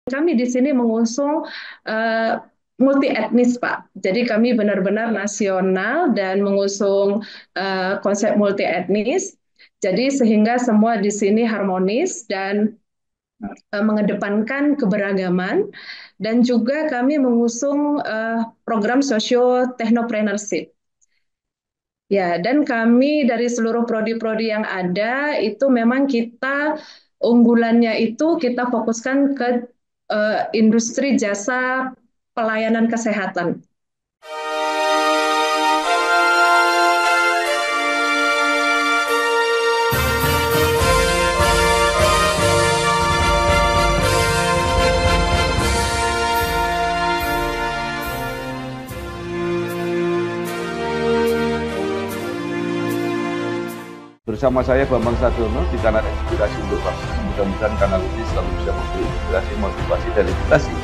kami di sini mengusung multi etnis, Pak. Jadi kami benar-benar nasional dan mengusung konsep multi etnis. Jadi sehingga semua di sini harmonis dan mengedepankan keberagaman dan juga kami mengusung program sosio technopreneurship. Ya, dan kami dari seluruh prodi-prodi yang ada itu memang kita unggulannya itu kita fokuskan ke industri jasa pelayanan kesehatan. Bersama saya Bambang Sadiono di kanal Inspirasi untuk Bangsa. Mudah-mudahan kanal ini selalu bisa memberi inspirasi, motivasi, dan edukasi.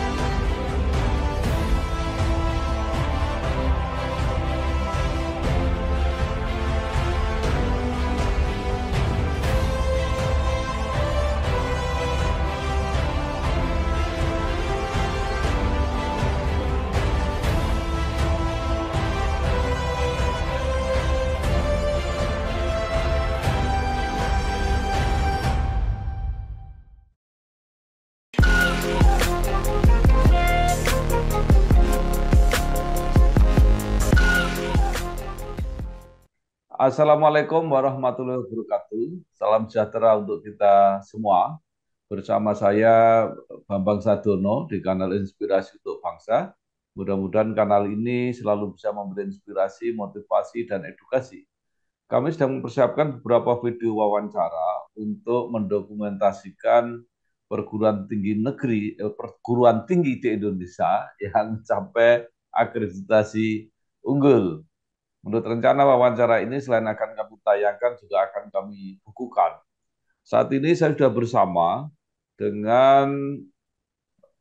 Assalamualaikum warahmatullahi wabarakatuh. Salam sejahtera untuk kita semua. Bersama saya Bambang Sadiono di kanal Inspirasi untuk Bangsa. Mudah-mudahan kanal ini selalu bisa memberi inspirasi, motivasi, dan edukasi. Kami sedang mempersiapkan beberapa video wawancara untuk mendokumentasikan perguruan tinggi di Indonesia yang mencapai akreditasi unggul. Menurut rencana wawancara ini, selain akan kami tayangkan, juga akan kami bukukan. Saat ini saya sudah bersama dengan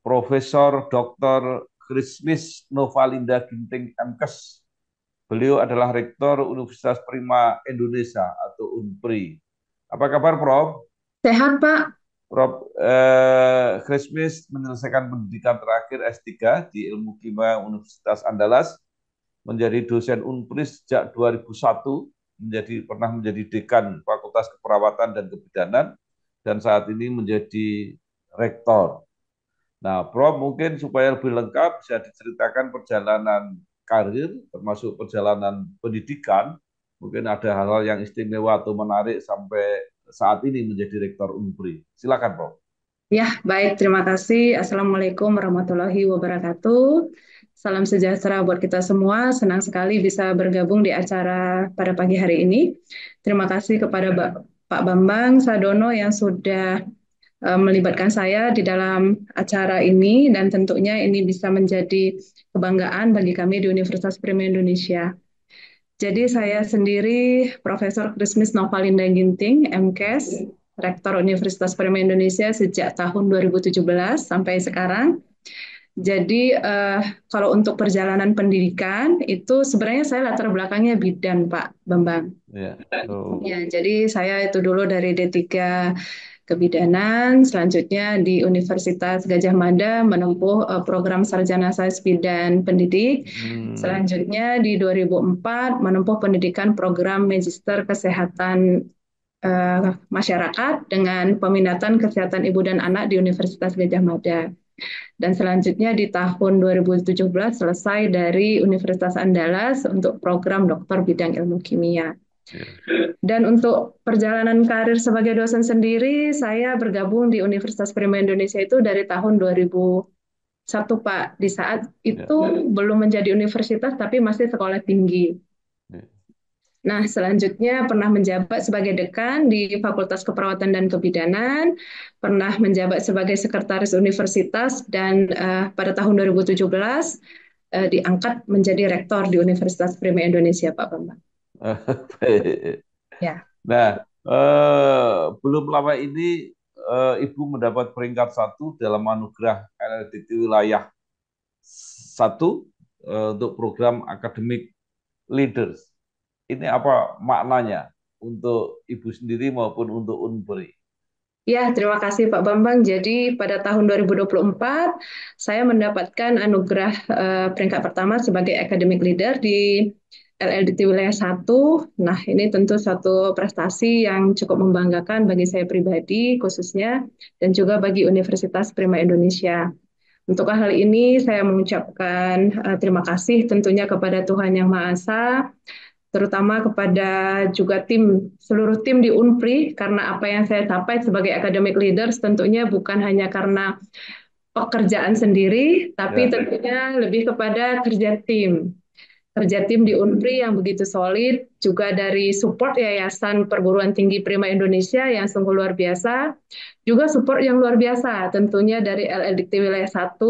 Profesor Dr. Krismis Novalinda Ginting MKes. Beliau adalah Rektor Universitas Prima Indonesia atau UNPRI. Apa kabar, Prof? Sehat, Pak? Prof. Krismis menyelesaikan pendidikan terakhir S3 di Ilmu Kimia Universitas Andalas, menjadi dosen UNPRI sejak 2001, pernah menjadi dekan Fakultas Keperawatan dan Kebidanan, dan saat ini menjadi rektor. Nah, Prof, mungkin supaya lebih lengkap bisa diceritakan perjalanan karir, termasuk perjalanan pendidikan, mungkin ada hal-hal yang istimewa atau menarik sampai saat ini menjadi rektor UNPRI. Silakan, Prof. Ya, baik. Terima kasih. Assalamualaikum warahmatullahi wabarakatuh. Salam sejahtera buat kita semua. Senang sekali bisa bergabung di acara pada pagi hari ini. Terima kasih kepada Pak Bambang Sadono yang sudah melibatkan saya di dalam acara ini dan tentunya ini bisa menjadi kebanggaan bagi kami di Universitas Prima Indonesia. Jadi saya sendiri Profesor Krismis Novalinda Ginting, MKes, Rektor Universitas Prima Indonesia sejak tahun 2017 sampai sekarang. Jadi kalau untuk perjalanan pendidikan itu sebenarnya saya latar belakangnya bidan, Pak Bambang. Ya. Oh. Ya, jadi saya itu dulu dari D3 Kebidanan, selanjutnya di Universitas Gajah Mada menempuh program Sarjana Sains Bidan Pendidik. Selanjutnya di 2004 menempuh pendidikan program Magister Kesehatan Masyarakat dengan peminatan Kesehatan Ibu dan Anak di Universitas Gajah Mada. Dan selanjutnya di tahun 2017 selesai dari Universitas Andalas untuk program doktor bidang ilmu kimia. Dan untuk perjalanan karir sebagai dosen sendiri, saya bergabung di Universitas Prima Indonesia itu dari tahun 2001, Pak. Di saat itu belum menjadi universitas, tapi masih sekolah tinggi. Nah, selanjutnya pernah menjabat sebagai dekan di Fakultas Keperawatan dan Kebidanan, pernah menjabat sebagai sekretaris universitas, dan pada tahun 2017 diangkat menjadi rektor di Universitas Prima Indonesia, Pak Bambang. Ya. Nah, belum lama ini Ibu mendapat peringkat 1 dalam anugerah LLDT wilayah 1 untuk program Academic Leaders. Ini apa maknanya untuk Ibu sendiri maupun untuk UNPRI? Ya, terima kasih Pak Bambang. Jadi pada tahun 2024 saya mendapatkan anugerah peringkat pertama sebagai academic leader di LLDT Wilayah 1. Nah, ini tentu satu prestasi yang cukup membanggakan bagi saya pribadi khususnya dan juga bagi Universitas Prima Indonesia. Untuk hal ini saya mengucapkan terima kasih tentunya kepada Tuhan Yang Maha Esa, terutama kepada juga seluruh tim di Unpri, karena apa yang saya capai sebagai academic leaders tentunya bukan hanya karena pekerjaan sendiri, tapi Ya, tentunya lebih kepada kerja tim. Kerja tim di Unpri yang begitu solid, juga dari support Yayasan Perguruan Tinggi Prima Indonesia yang sungguh luar biasa, juga support yang luar biasa tentunya dari LLDT Wilayah 1,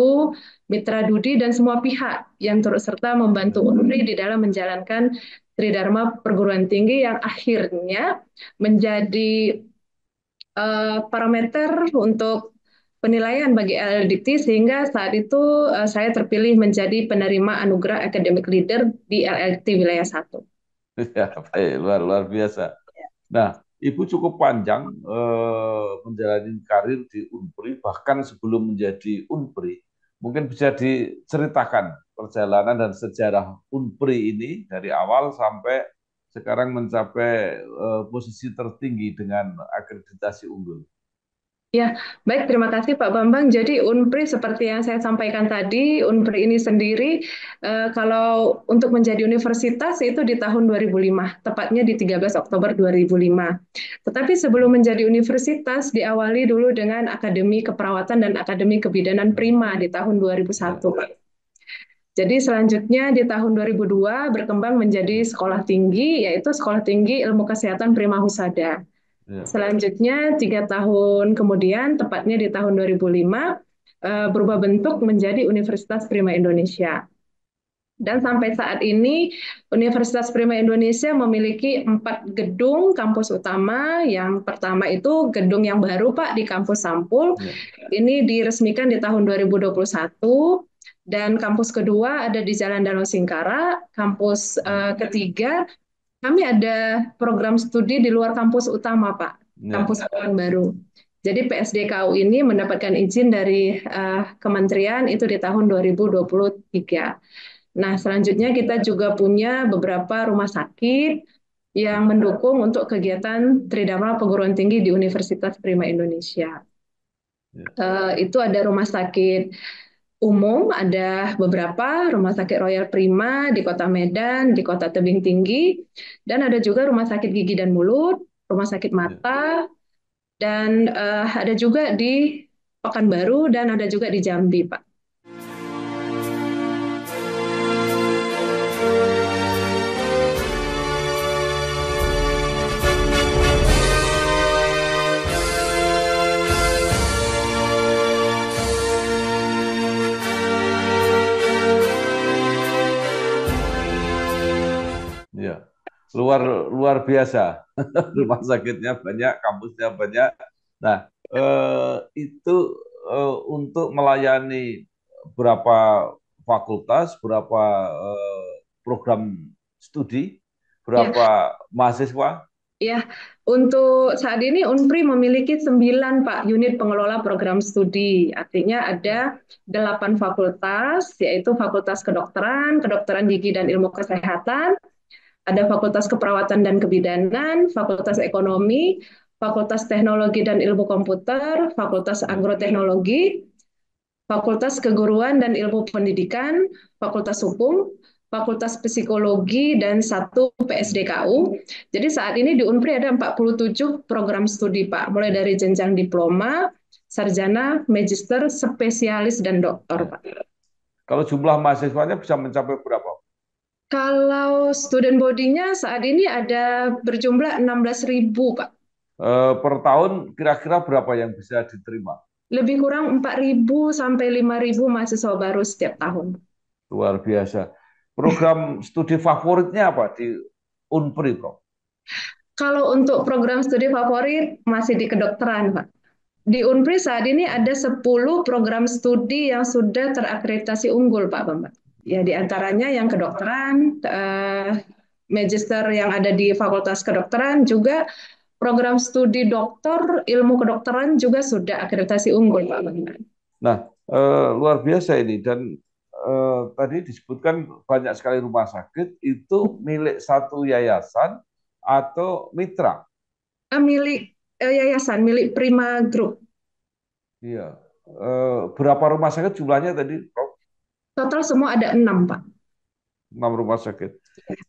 Mitra Dudi, dan semua pihak yang turut serta membantu ya, Unpri di dalam menjalankan Tridharma Perguruan Tinggi yang akhirnya menjadi parameter untuk penilaian bagi LLDT sehingga saat itu saya terpilih menjadi penerima anugerah Academic Leader di LLDT Wilayah 1. ya, baik, luar luar biasa. Nah, Ibu cukup panjang menjalani karir di Unpri, bahkan sebelum menjadi Unpri. Mungkin bisa diceritakan perjalanan dan sejarah Unpri ini dari awal sampai sekarang mencapai posisi tertinggi dengan akreditasi unggul. Ya, baik, terima kasih Pak Bambang. Jadi Unpri seperti yang saya sampaikan tadi, Unpri ini sendiri kalau untuk menjadi universitas itu di tahun 2005, tepatnya di 13 Oktober 2005. Tetapi sebelum menjadi universitas diawali dulu dengan Akademi Keperawatan dan Akademi Kebidanan Hmm, Prima di tahun ya, 2001, Pak. Jadi selanjutnya di tahun 2002 berkembang menjadi ya, sekolah tinggi, yaitu Sekolah Tinggi Ilmu Kesehatan Prima Husada. ya, Selanjutnya 3 tahun kemudian, tepatnya di tahun 2005, berubah bentuk menjadi Universitas Prima Indonesia. Dan sampai saat ini Universitas Prima Indonesia memiliki 4 gedung kampus utama. Yang pertama itu gedung yang baru Pak di kampus Sampul. ya, Ini diresmikan di tahun 2021. Dan kampus kedua ada di Jalan Danau Singkara. Kampus ketiga kami ada program studi di luar kampus utama, Pak, ya, kampus Pekanbaru. Jadi PSDKU ini mendapatkan izin dari kementerian itu di tahun 2023. Nah, selanjutnya kita juga punya beberapa rumah sakit yang mendukung untuk kegiatan Tridharma Perguruan Tinggi di Universitas Prima Indonesia. ya, Itu ada rumah sakit umum, ada beberapa rumah sakit Royal Prima di Kota Medan, di Kota Tebing Tinggi, dan ada juga rumah sakit gigi dan mulut, rumah sakit ya, mata, dan ada juga di Pekanbaru dan ada juga di Jambi, Pak. ya. Luar luar biasa. Rumah sakitnya banyak, kampusnya banyak. Nah, itu untuk melayani berapa fakultas, berapa program studi, Ya, berapa mahasiswa. ya, untuk saat ini Unpri memiliki 9 Pak unit pengelola program studi. Artinya Ya, ada 8 fakultas, yaitu Fakultas Kedokteran, Kedokteran Gigi dan Ilmu Kesehatan, ada Fakultas Keperawatan dan Kebidanan, Fakultas ya, Ekonomi, Fakultas Teknologi dan Ilmu Komputer, Fakultas ya, Agroteknologi, Fakultas Keguruan dan Ilmu Pendidikan, Fakultas Hukum, Fakultas Psikologi, dan 1 PSDKU. Jadi saat ini di Unpri ada 47 program studi, Pak. Mulai dari jenjang diploma, sarjana, magister, spesialis, dan doktor, ya. Pak. Kalau jumlah mahasiswanya bisa mencapai berapa? Kalau student body-nya saat ini ada berjumlah 16.000, Pak. Per tahun kira-kira berapa yang bisa diterima? Lebih kurang 4.000 sampai 5.000 mahasiswa baru setiap tahun. Luar biasa. Program studi favoritnya apa di Unpri, Bro? Kalau untuk program studi favorit masih di kedokteran, Pak. Di Unpri saat ini ada 10 program studi yang sudah terakreditasi unggul, Pak Bambang. Ya, di antaranya yang kedokteran, magister yang ada di Fakultas Kedokteran, juga program studi doktor ilmu kedokteran juga sudah akreditasi unggul, Pak Bambang. Nah, luar biasa ini dan tadi disebutkan banyak sekali rumah sakit itu milik satu yayasan atau mitra. Milik yayasan, milik Prima Group. Iya. Berapa rumah sakit jumlahnya tadi, Prof? Total semua ada 6, Pak. 6 rumah sakit.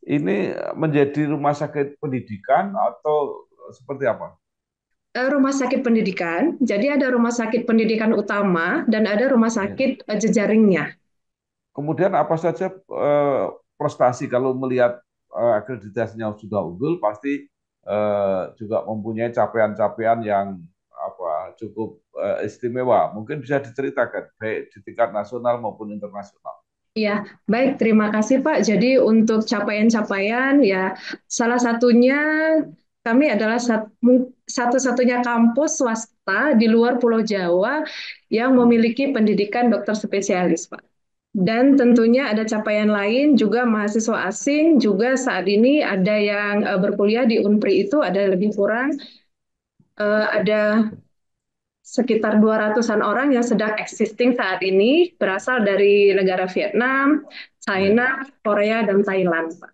Ini menjadi rumah sakit pendidikan atau seperti apa? Rumah sakit pendidikan, jadi ada rumah sakit pendidikan utama dan ada rumah Ya. sakit jejaringnya. Kemudian apa saja prestasi kalau melihat akreditasinya sudah unggul, pasti juga mempunyai capaian-capaian yang apa cukup istimewa. Mungkin bisa diceritakan baik di tingkat nasional maupun internasional. Ya, baik, terima kasih Pak. Jadi untuk capaian-capaian ya salah satunya kami adalah satu-satunya kampus swasta di luar Pulau Jawa yang memiliki pendidikan dokter spesialis, Pak. Dan tentunya ada capaian lain juga mahasiswa asing juga saat ini ada yang berkuliah di Unpri itu ada lebih kurang ada sekitar 200-an orang yang sedang existing saat ini berasal dari negara Vietnam, Ya. China, Korea, dan Thailand, Pak.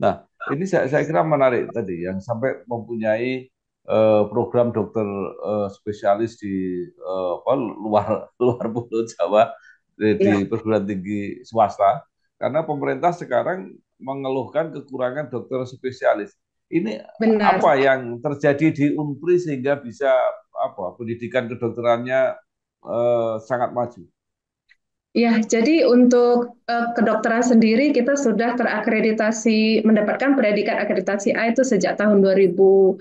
Nah, ini saya kira menarik tadi yang sampai mempunyai program dokter spesialis di apa, luar luar Pulau Jawa di Ya, perguruan tinggi swasta karena pemerintah sekarang mengeluhkan kekurangan dokter spesialis. Ini benar. apa yang terjadi di Unpri sehingga bisa apa pendidikan kedokterannya sangat maju? Ya, jadi untuk kedokteran sendiri kita sudah terakreditasi mendapatkan predikat akreditasi A itu sejak tahun 2020.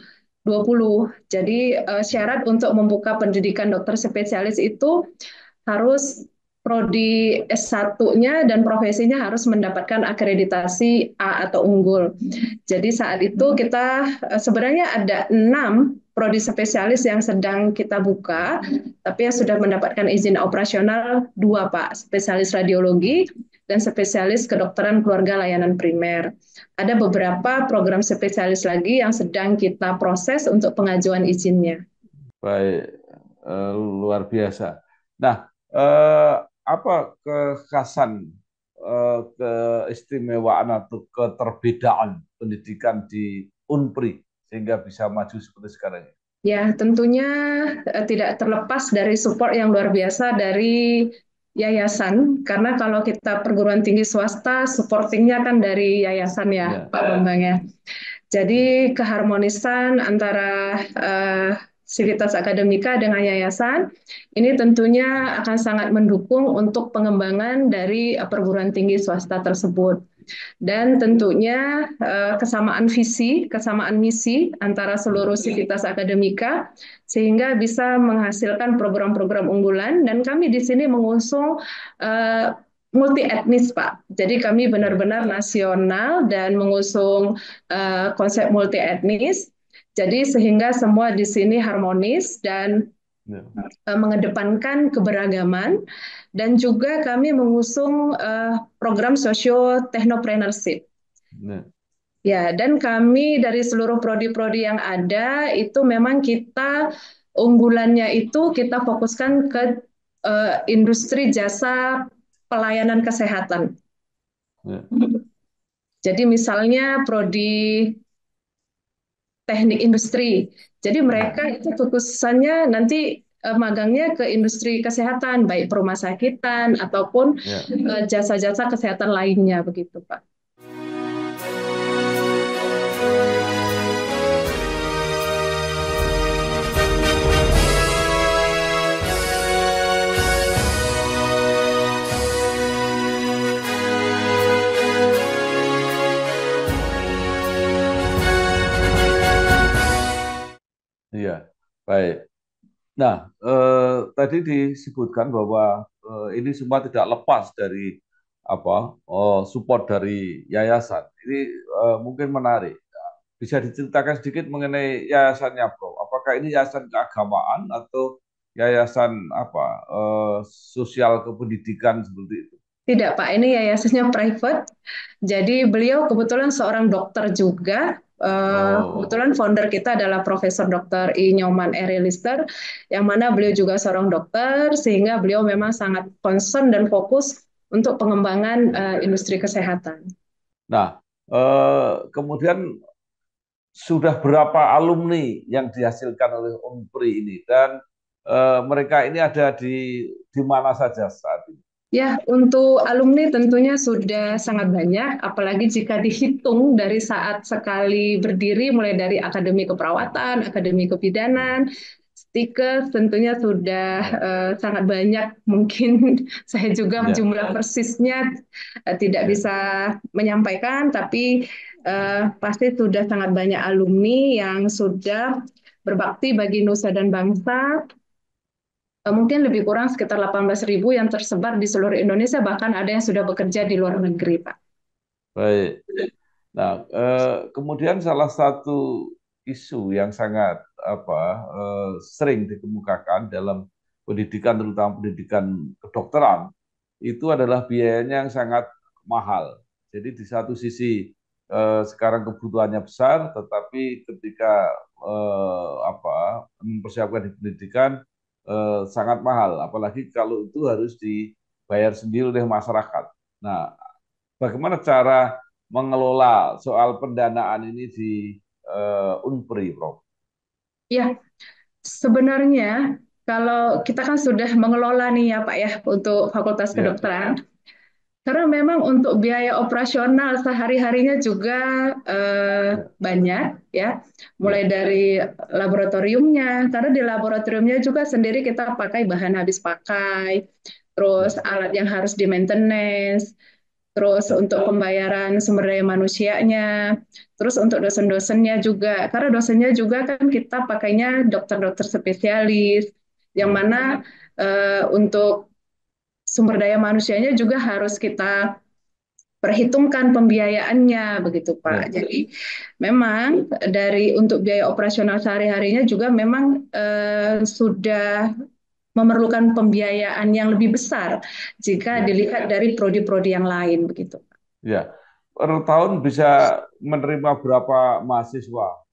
Jadi syarat untuk membuka pendidikan dokter spesialis itu harus prodi S1-nya dan profesinya harus mendapatkan akreditasi A atau unggul. Jadi saat itu kita sebenarnya ada 6 prodi spesialis yang sedang kita buka, tapi yang sudah mendapatkan izin operasional 2, Pak, spesialis radiologi dan spesialis kedokteran keluarga layanan primer. Ada beberapa program spesialis lagi yang sedang kita proses untuk pengajuan izinnya. Baik, luar biasa. Nah, eh, apa kekhasan, keistimewaan atau keterbedaan pendidikan di Unpri sehingga bisa maju seperti sekarang ini? Ya, tentunya tidak terlepas dari support yang luar biasa dari yayasan, karena kalau kita perguruan tinggi swasta, supportingnya kan dari yayasan ya, Ya, Pak Bambang ya. Jadi keharmonisan antara Sivitas Akademika dengan yayasan ini tentunya akan sangat mendukung untuk pengembangan dari perguruan tinggi swasta tersebut. Dan tentunya kesamaan visi, kesamaan misi antara ya, seluruh sivitas akademika sehingga bisa menghasilkan program-program unggulan dan kami di sini mengusung multi etnis, Pak. Jadi kami ya, benar-benar nasional dan mengusung konsep multi etnis. Jadi sehingga semua di sini harmonis dan ya, mengedepankan keberagaman dan juga kami mengusung program sosio technopreneurship. ya, Ya, dan kami dari seluruh prodi-prodi yang ada itu memang kita unggulannya itu kita fokuskan ke industri jasa pelayanan kesehatan. ya. Jadi misalnya prodi teknik industri. Jadi mereka itu fokusannya nanti magangnya ke industri kesehatan, baik rumah sakitan ataupun Ya. jasa-jasa kesehatan lainnya begitu, Pak. Iya, baik. Nah, tadi disebutkan bahwa ini semua tidak lepas dari apa support dari yayasan. Ini mungkin menarik. Bisa diceritakan sedikit mengenai yayasannya, Bro? Apakah ini yayasan keagamaan atau yayasan apa sosial kependidikan seperti itu? Tidak, Pak. Ini yayasannya private. Jadi beliau kebetulan seorang dokter juga. Oh, Kebetulan founder kita adalah Profesor Dr. I. Nyoman Erilister, yang mana beliau juga seorang dokter, sehingga beliau memang sangat concern dan fokus untuk pengembangan industri kesehatan. nah, kemudian sudah berapa alumni yang dihasilkan oleh Unpri ini dan mereka ini ada di mana saja saat ini? Ya, untuk alumni tentunya sudah sangat banyak, apalagi jika dihitung dari saat sekali berdiri, mulai dari Akademi Keperawatan, Akademi Kebidanan, Stikes, tentunya sudah sangat banyak. Mungkin saya juga Ya, jumlah persisnya tidak ya, bisa menyampaikan, tapi pasti sudah sangat banyak alumni yang sudah berbakti bagi nusa dan bangsa. Mungkin lebih kurang sekitar 18.000 yang tersebar di seluruh Indonesia, bahkan ada yang sudah bekerja di luar negeri, Pak. baik. Nah, kemudian salah satu isu yang sangat apa sering dikemukakan dalam pendidikan, terutama pendidikan kedokteran, itu adalah biayanya yang sangat mahal. Jadi di satu sisi sekarang kebutuhannya besar, tetapi ketika mempersiapkan di pendidikan sangat mahal, apalagi kalau itu harus dibayar sendiri oleh masyarakat. Nah, bagaimana cara mengelola soal pendanaan ini di Unpri, Prof? Ya, sebenarnya kalau kita kan sudah mengelola nih ya Pak ya untuk Fakultas Ya, Kedokteran, karena memang untuk biaya operasional sehari-harinya juga ya, banyak ya, mulai ya, dari laboratoriumnya, karena di laboratoriumnya juga sendiri kita pakai bahan habis pakai, terus ya, alat yang harus di maintenance, terus ya, untuk pembayaran sumber daya manusianya, terus untuk dosen-dosennya juga, karena dosennya juga kan kita pakainya dokter-dokter spesialis, yang ya, mana untuk sumber daya manusianya juga harus kita perhitungkan pembiayaannya begitu Pak. ya, Jadi memang dari untuk biaya operasional sehari-harinya juga memang sudah memerlukan pembiayaan yang lebih besar jika ya, dilihat dari prodi-prodi yang lain begitu. ya. Per tahun bisa menerima berapa mahasiswa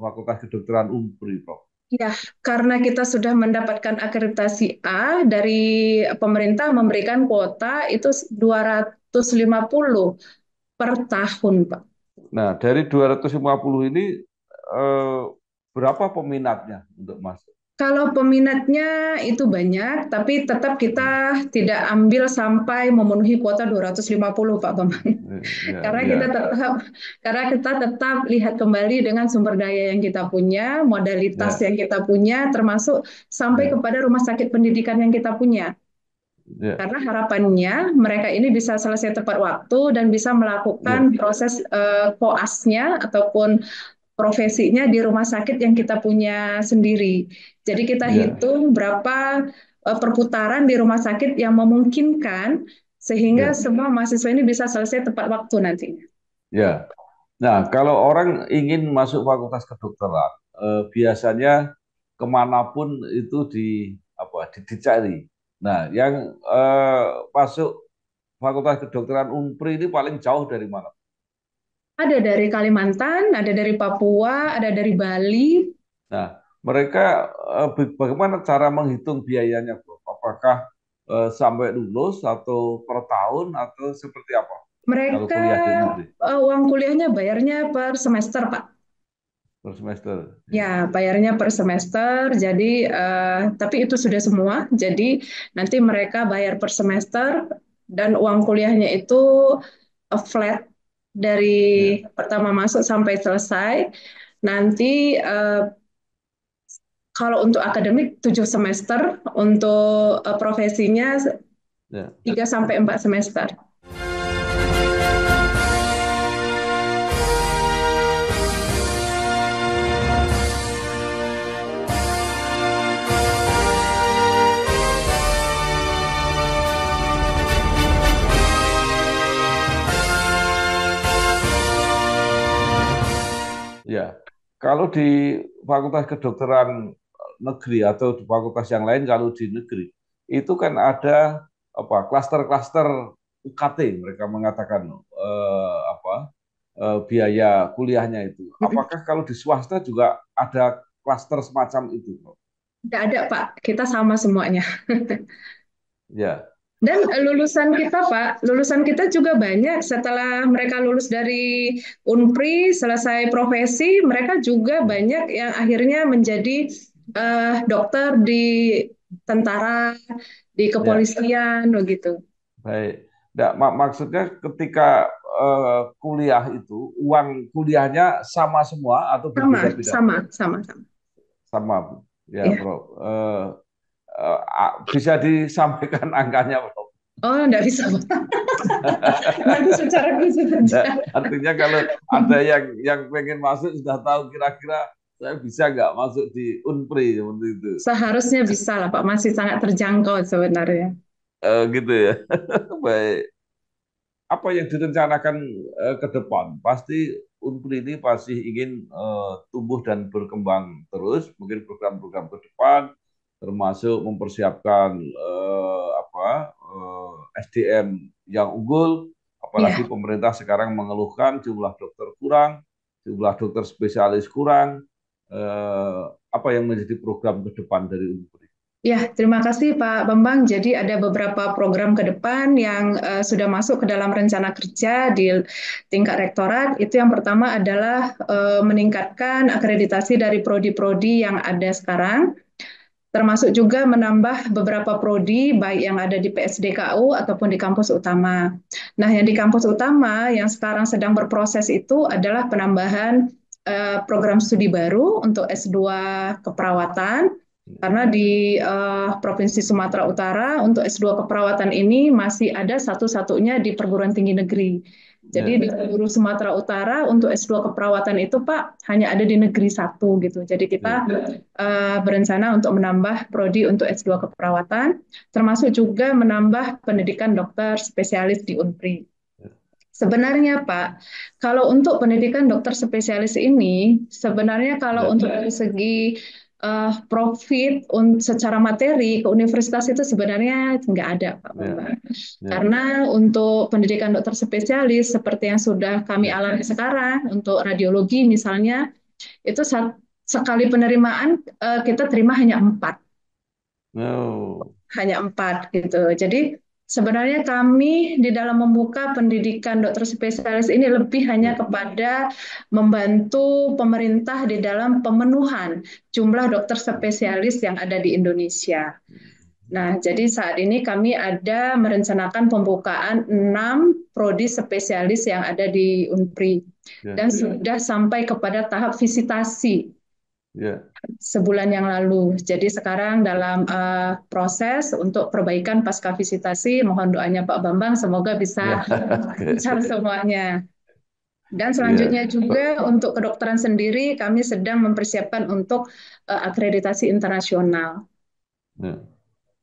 Fakultas Kedokteran Unpri, Prof? Ya, karena kita sudah mendapatkan akreditasi A dari pemerintah memberikan kuota itu 250 per tahun, Pak. Nah, dari 250 ini eh, berapa peminatnya untuk masuk? Kalau peminatnya itu banyak, tapi tetap Hmm. kita tidak ambil sampai memenuhi kuota 250, Pak Bambang. Ya, Karena kita ya, tetap karena kita tetap lihat kembali dengan sumber daya yang kita punya, modalitas ya, yang kita punya, termasuk sampai ya, kepada rumah sakit pendidikan yang kita punya. ya, Karena harapannya mereka ini bisa selesai tepat waktu dan bisa ya, melakukan proses koasnya ataupun profesinya di rumah sakit yang kita punya sendiri. Jadi kita ya, hitung berapa perputaran di rumah sakit yang memungkinkan sehingga ya, semua mahasiswa ini bisa selesai tepat waktu nantinya. ya. Nah, kalau orang ingin masuk Fakultas Kedokteran, biasanya kemanapun itu dicari. Nah, yang masuk Fakultas Kedokteran Unpri ini paling jauh dari mana? Ada dari Kalimantan, ada dari Papua, ada dari Bali. Nah, mereka bagaimana cara menghitung biayanya, Bro? Apakah sampai lulus atau per tahun atau seperti apa? Kalau Mereka kuliah di Unpri uang kuliahnya bayarnya per semester, Pak. per semester. Ya, Ya, bayarnya per semester. Jadi, tapi itu sudah semua. Jadi, nanti mereka bayar per semester dan uang kuliahnya itu flat dari ya, pertama masuk sampai selesai. Nanti kalau untuk akademik 7 semester, untuk profesinya ya. 3 sampai 4 semester. Ya, kalau di Fakultas Kedokteran negeri atau di fakultas yang lain, kalau di negeri itu kan ada klaster-klaster UKT mereka mengatakan apa biaya kuliahnya itu. Apakah kalau di swasta juga ada klaster semacam itu, Prof? Nggak ada, Pak. Kita sama semuanya. Ya, Dan lulusan kita, Pak, lulusan kita juga banyak. Setelah mereka lulus dari Unpri, selesai profesi, mereka juga banyak yang akhirnya menjadi dokter di tentara, di ya, kepolisian, begitu. baik. Nggak, maksudnya ketika kuliah itu uang kuliahnya sama semua atau Sama, berbeda-beda? sama, sama, sama. Sama, ya, Ya. Prof. Bisa disampaikan angkanya, Prof. Oh, enggak bisa, Pak. Nanti secara khusus Nah, saja. artinya kalau ada yang pengen masuk sudah tahu kira-kira saya bisa nggak masuk di Unpri seperti itu. Seharusnya bisa lah, Pak. Masih sangat terjangkau sebenarnya. Gitu ya. Baik. Apa yang direncanakan ke depan? Pasti Unpri ini pasti ingin tumbuh dan berkembang terus, mungkin program-program ke depan, termasuk mempersiapkan SDM yang unggul. Apalagi Ya. pemerintah sekarang mengeluhkan jumlah dokter kurang, jumlah dokter spesialis kurang. Apa yang menjadi program ke depan dari Unpri? Ya, terima kasih Pak Bambang. Jadi ada beberapa program ke depan yang sudah masuk ke dalam rencana kerja di tingkat rektorat. Itu yang pertama adalah meningkatkan akreditasi dari prodi-prodi yang ada sekarang, termasuk juga menambah beberapa prodi baik yang ada di PSDKU ataupun di kampus utama. Nah, yang di kampus utama yang sekarang sedang berproses itu adalah penambahan program studi baru untuk S2 keperawatan. Karena di Provinsi Sumatera Utara untuk S2 keperawatan ini masih ada satu-satunya di perguruan tinggi negeri. Jadi Ya, di seluruh Sumatera Utara untuk S2 keperawatan itu Pak hanya ada di negeri satu gitu. Jadi kita ya, berencana untuk menambah prodi untuk S2 keperawatan, termasuk juga menambah pendidikan dokter spesialis di Unpri. Sebenarnya Pak, kalau untuk pendidikan dokter spesialis ini, sebenarnya kalau ya, untuk dari segi profit secara materi ke universitas itu sebenarnya nggak ada Pak ya, Bambang. ya, Karena untuk pendidikan dokter spesialis seperti yang sudah kami ya. alami sekarang, untuk radiologi misalnya, itu sekali penerimaan kita terima hanya 4, No. hanya 4 gitu. Jadi sebenarnya kami di dalam membuka pendidikan dokter spesialis ini lebih hanya Ya. kepada membantu pemerintah di dalam pemenuhan jumlah dokter spesialis yang ada di Indonesia. Nah, jadi saat ini kami ada merencanakan pembukaan 6 prodi spesialis yang ada di Unpri Ya, dan sudah sampai kepada tahap visitasi ya. sebulan yang lalu. Jadi sekarang dalam proses untuk perbaikan pasca visitasi, mohon doanya Pak Bambang semoga Ya, bisa lancar oke. semuanya. Dan Ya, selanjutnya juga untuk kedokteran sendiri kami sedang mempersiapkan untuk akreditasi internasional. ya,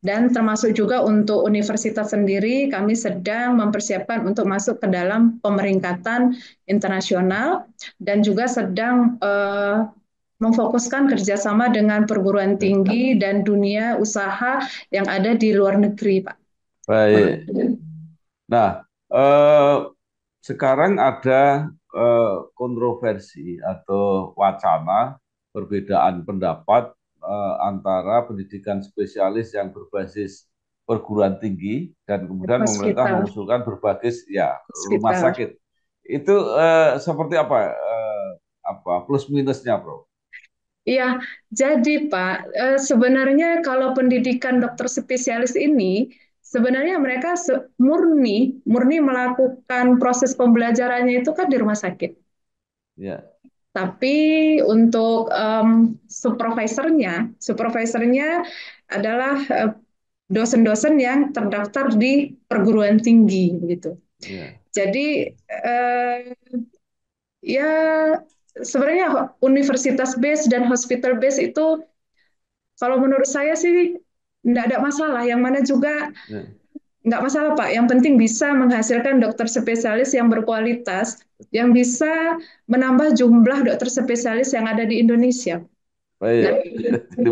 Dan termasuk juga untuk universitas sendiri, kami sedang mempersiapkan untuk masuk ke dalam pemeringkatan internasional dan juga sedang memfokuskan kerjasama dengan perguruan ya. tinggi dan dunia usaha yang ada di luar negeri, Pak. Baik. Nah, eh, sekarang ada kontroversi atau wacana perbedaan pendapat antara pendidikan spesialis yang berbasis perguruan tinggi dan kemudian pemerintah Hospital, mengusulkan berbasis ya rumah hospital. sakit. Itu seperti apa? Apa plus minusnya, Bro? Iya, jadi Pak, sebenarnya kalau pendidikan dokter spesialis ini, sebenarnya mereka murni melakukan proses pembelajarannya itu kan di rumah sakit. Ya, Tapi untuk supervisornya adalah dosen-dosen yang terdaftar di perguruan tinggi, begitu. ya, Jadi ya sebenarnya universitas base dan hospital base itu kalau menurut saya sih tidak ada masalah. Yang mana juga ya. nggak masalah Pak. Yang penting bisa menghasilkan dokter spesialis yang berkualitas, yang bisa menambah jumlah dokter spesialis yang ada di Indonesia. Baik. Nah, Jadi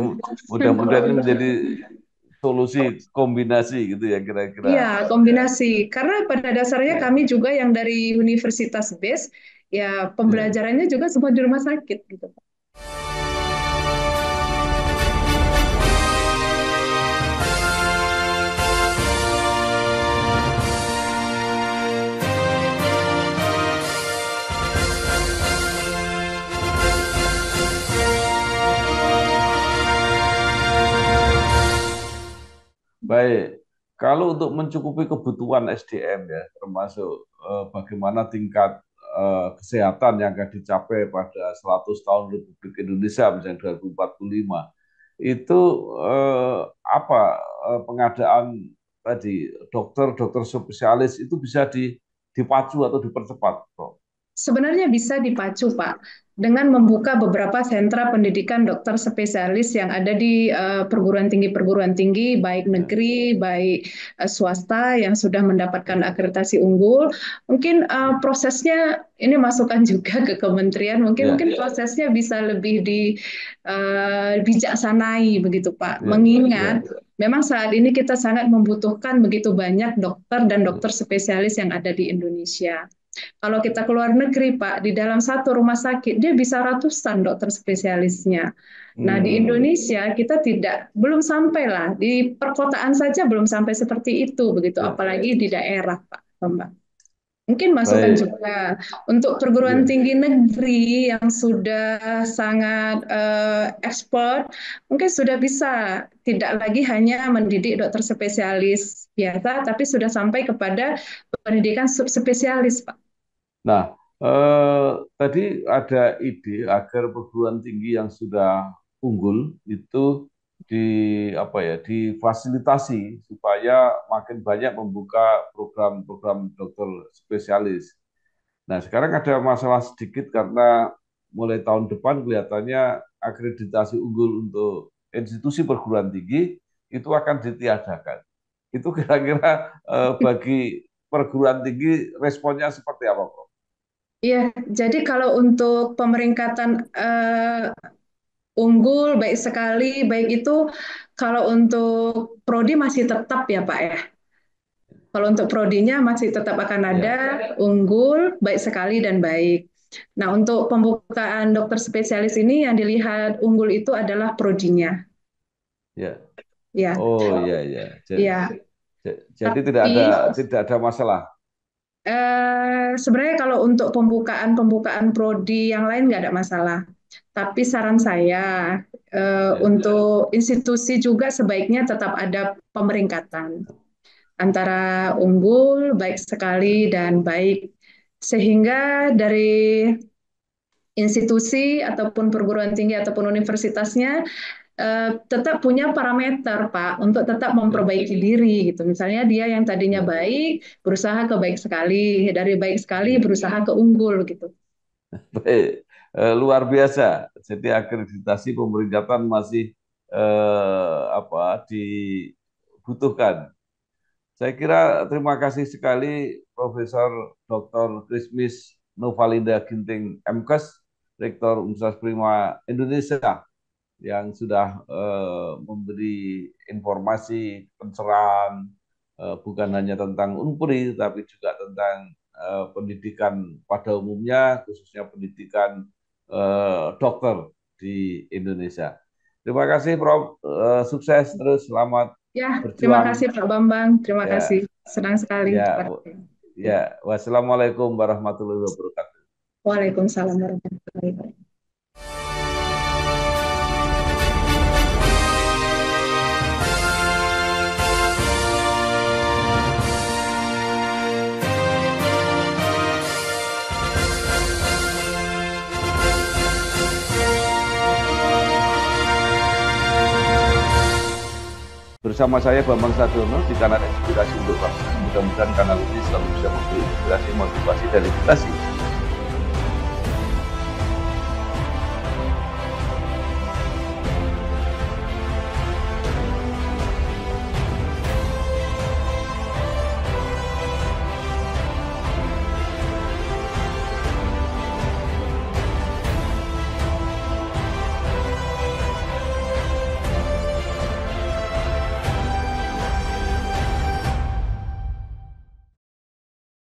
mudah-mudahan ini menjadi solusi kombinasi gitu ya Iya, kira-kira. kombinasi. Karena pada dasarnya Ya, kami juga yang dari universitas base, ya ya. pembelajarannya juga semua di rumah sakit gitu. Baik, kalau untuk mencukupi kebutuhan SDM ya, termasuk bagaimana tingkat kesehatan yang akan dicapai pada 100 tahun Republik Indonesia, misalnya 2045, itu apa pengadaan tadi dokter-dokter spesialis itu bisa dipacu atau dipercepat, Prof. Sebenarnya bisa dipacu, Pak, dengan membuka beberapa sentra pendidikan dokter spesialis yang ada di perguruan tinggi, baik Ya, negeri, baik swasta yang sudah mendapatkan akreditasi unggul. Mungkin prosesnya ini masukan juga ke kementerian, ya, mungkin prosesnya bisa lebih bijaksanai begitu, Pak. ya, Mengingat ya, memang saat ini kita sangat membutuhkan begitu banyak dokter dan ya. dokter spesialis yang ada di Indonesia. Kalau kita keluar negeri, Pak, di dalam satu rumah sakit, dia bisa ratusan dokter spesialisnya. Nah, di Hmm, Indonesia kita belum sampai lah, di perkotaan saja belum sampai seperti itu, begitu, ya, apalagi di daerah, Pak, Mbak. Mungkin masukan baik, juga untuk perguruan ya. tinggi negeri yang sudah sangat ekspor, mungkin sudah bisa tidak lagi hanya mendidik dokter spesialis biasa, tapi sudah sampai kepada pendidikan subspesialis, Pak. Nah, tadi ada ide agar perguruan tinggi yang sudah unggul itu di apa ya difasilitasi supaya makin banyak membuka program-program dokter spesialis. Nah, sekarang ada masalah sedikit karena mulai tahun depan kelihatannya akreditasi unggul untuk institusi perguruan tinggi itu akan ditiadakan. Itu kira-kira bagi perguruan tinggi responnya seperti apa, Prof? Iya, jadi kalau untuk pemeringkatan unggul baik sekali, baik itu kalau untuk prodi masih tetap ya Pak ya. Kalau untuk prodinya masih tetap akan ada Ya, unggul, baik sekali dan baik. Nah, untuk pembukaan dokter spesialis ini yang dilihat unggul itu adalah prodinya. ya. Ya, Oh, iya, iya. ya. Jadi Tapi tidak ada masalah. Sebenarnya kalau untuk pembukaan prodi yang lain nggak ada masalah. Tapi saran saya Ya, untuk institusi juga sebaiknya tetap ada pemeringkatan antara unggul, baik sekali dan baik, sehingga dari institusi ataupun perguruan tinggi ataupun universitasnya tetap punya parameter, Pak, untuk tetap ya, memperbaiki diri gitu. Misalnya dia yang tadinya ya. baik berusaha ke baik sekali, dari baik sekali Ya. berusaha ke unggul gitu. Baik, luar biasa. Jadi akreditasi pemeringkatan masih apa dibutuhkan. Saya kira terima kasih sekali Profesor Dr. Krismis Novalinda Ginting MKes, Rektor Universitas Prima Indonesia yang sudah memberi informasi pencerahan bukan hanya tentang Unpri tapi juga tentang pendidikan pada umumnya khususnya pendidikan dokter di Indonesia. Terima kasih Prof. Sukses terus, selamat Ya, terima berjuang. kasih Pak Bambang. Terima kasih. Ya, Senang sekali. ya, ya. Wassalamualaikum warahmatullahi wabarakatuh. Waalaikumsalam warahmatullahi wabarakatuh. Bersama saya Bambang Sadiono di kanal Inspirasi untuk Bangsa. Mudah-mudahan kanal ini selalu bisa memberi inspirasi, motivasi, dan edukasi